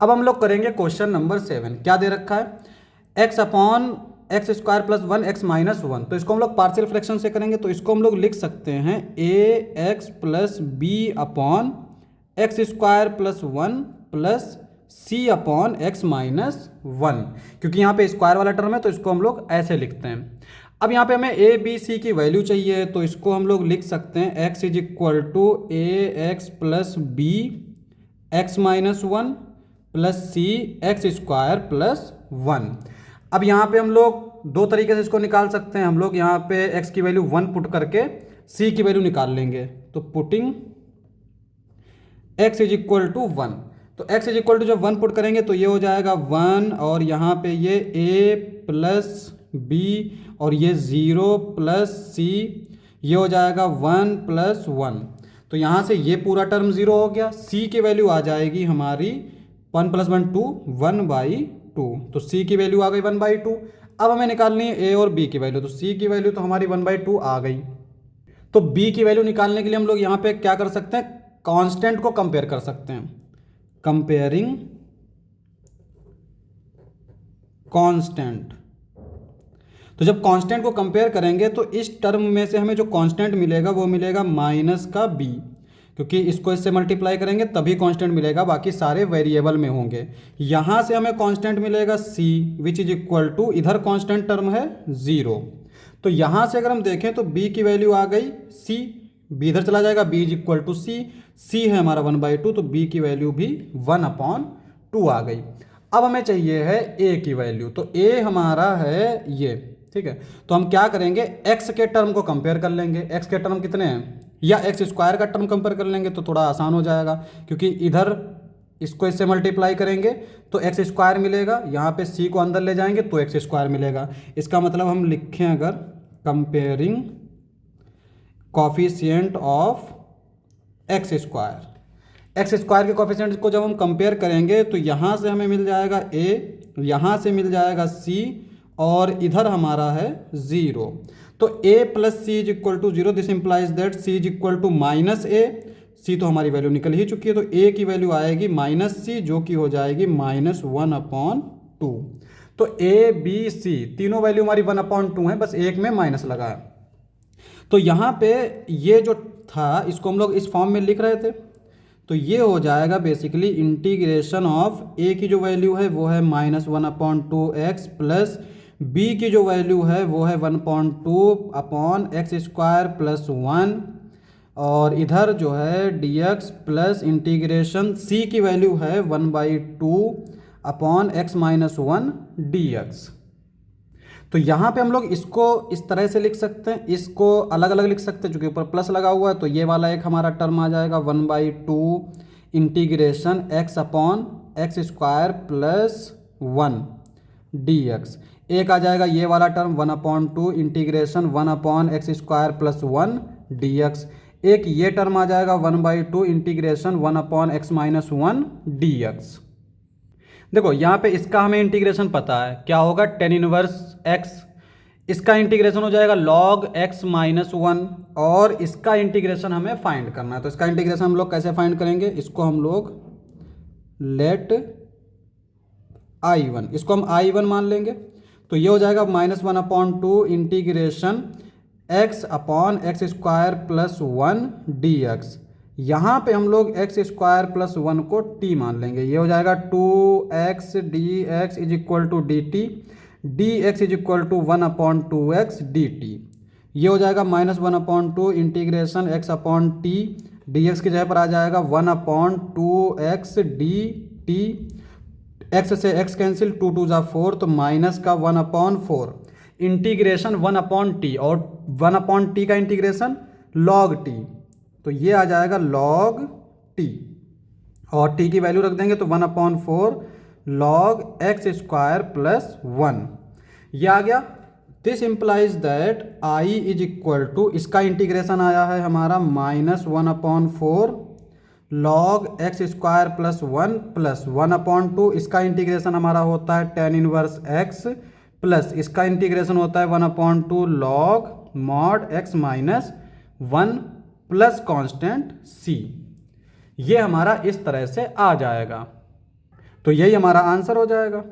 अब हम लोग करेंगे क्वेश्चन नंबर 7। क्या दे रखा है, x upon X square plus 1 x minus 1। तो इसको हम लोग पार्शियल फ्रैक्शन से करेंगे, तो इसको हम लोग लिख सकते हैं A X plus B upon X square plus 1 plus C upon X minus 1। क्योंकि यहाँ पे स्क्वायर वाला टर्म है तो इसको हम लोग ऐसे लिखते हैं। अब यहाँ पे हमें ए बी सी की वैल्यू चाहिए, तो इसको हम लोग लिख सकते हैं x is equal to A X plus B X minus 1 plus C X square plus 1। अब यहाँ पे हम लोग दो तरीके से इसको निकाल सकते हैं। हम लोग यहाँ पे x की वैल्यू 1 पुट करके c की वैल्यू निकाल लेंगे। तो putting x is equal to 1, तो x इज इक्वल टू जब 1 पुट करेंगे तो ये हो जाएगा 1, और यहाँ पे ये a प्लस बी और ये 0 प्लस सी, ये हो जाएगा 1 प्लस 1। तो यहाँ से ये पूरा टर्म 0 हो गया। c की वैल्यू आ जाएगी हमारी 1 प्लस 1 2 1/2। तो c की वैल्यू आ गई 1/2। अब हमें निकालनी है a और b की वैल्यू, तो c की वैल्यू तो हमारी 1/2 आ गई। तो b की वैल्यू निकालने के लिए हम लोग यहाँ पे क्या कर सकते हैं, कांस्टेंट को कंपेयर कर सकते हैं। कंपेयरिंग कांस्टेंट, तो जब कांस्टेंट को कंपेयर करेंगे तो इस टर्म में से हमें जो कांस्टेंट मिलेगा वो मिलेगा माइनस का b, क्योंकि इसको इससे मल्टीप्लाई करेंगे तभी कांस्टेंट मिलेगा, बाकी सारे वेरिएबल में होंगे। यहाँ से हमें कांस्टेंट मिलेगा c which is equal to, इधर कांस्टेंट टर्म है 0। तो यहाँ से अगर हम देखें तो b की वैल्यू आ गई c, b इधर चला जाएगा, b is equal to c है हमारा 1/2, तो b की वैल्यू भी 1/2 आ गई। अब हमें चाहिए है a की वैल्यू, तो a हमारा है ये, ठीक है। तो हम क्या करेंगे, x के टर्म को कंपेयर कर लेंगे। x के टर्म कितने हैं, या एक्स स्क्वायर का टर्म कंपेयर कर लेंगे तो थोड़ा आसान हो जाएगा, क्योंकि इधर इसको इससे मल्टीप्लाई करेंगे तो एक्स स्क्वायर मिलेगा, यहाँ पे c को अंदर ले जाएंगे तो एक्स स्क्वायर मिलेगा। इसका मतलब हम लिखें अगर comparing coefficient of x square के कॉफिशिएंट को जब हम कंपेयर करेंगे तो यहाँ से हमें मिल जाएगा a, यहाँ से मिल जाएगा c, और इधर हमारा है 0। तो a plus C is equal to 0, this implies that c is equal to minus A. c तो हमारी वैल्यू निकल ही चुकी है, तो a की वैल्यू आएगी माइनस सी, जो कि हो जाएगी -1/2। तो a b c तीनों वैल्यू हमारी 1/2 है, बस एक में माइनस लगा है। तो यहाँ पे ये जो था इसको हम लोग इस फॉर्म में लिख रहे थे, तो ये हो जाएगा बेसिकली इंटीग्रेशन ऑफ a की जो वैल्यू है वो है -1/2x प्लस b की जो वैल्यू है वो है 1/2/x² प्लस 1, और इधर जो है dx प्लस इंटीग्रेशन c की वैल्यू है 1/2/x-1 dx। तो यहाँ पे हम लोग इसको इस तरह से लिख सकते हैं, इसको अलग अलग लिख सकते हैं, चूँकि ऊपर प्लस लगा हुआ है। तो ये वाला एक हमारा टर्म आ जाएगा 1/2 इंटीग्रेशन x/x² प्लस 1 dx। एक आ जाएगा ये वाला term 1/2 integration 1/x² plus 1 dx। एक ये टर्म आ जाएगा 1/2 इंटीग्रेशन 1/x-1 dx। देखो यहाँ पे इसका हमें इंटीग्रेशन पता है, क्या होगा, tan इनवर्स x। इसका इंटीग्रेशन हो जाएगा log x-1, और इसका इंटीग्रेशन हमें फाइंड करना है। तो इसका इंटीग्रेशन हम लोग कैसे फाइंड करेंगे, इसको हम लोग लेट I1, इसको हम I1 मान लेंगे। तो ये हो जाएगा -1/2 इंटीग्रेशन x/x² प्लस 1 dx। यहाँ पे हम लोग x² प्लस 1 को t मान लेंगे। ये हो जाएगा 2x dx is equal to dt, dx is equal to 1/2x dt। ये हो जाएगा -1/2 इंटीग्रेशन x/t, dx की जगह पर आ जाएगा 1/2x dt। x से x कैंसिल, 2 2 जा 4, तो माइनस का 1/4 इंटीग्रेशन 1/t, और 1/t का इंटीग्रेशन log t, तो ये आ जाएगा log t, और t की वैल्यू रख देंगे तो 1/4 log x² प्लस 1, ये आ गया। This implies that i is equal to, इसका इंटीग्रेशन आया है हमारा -1/4 log x² प्लस 1 प्लस 1/2, इसका इंटीग्रेशन हमारा होता है tan इनवर्स x, प्लस इसका इंटीग्रेशन होता है 1/2 log mod x-1 plus constant c। ये हमारा इस तरह से आ जाएगा। तो यही हमारा आंसर हो जाएगा।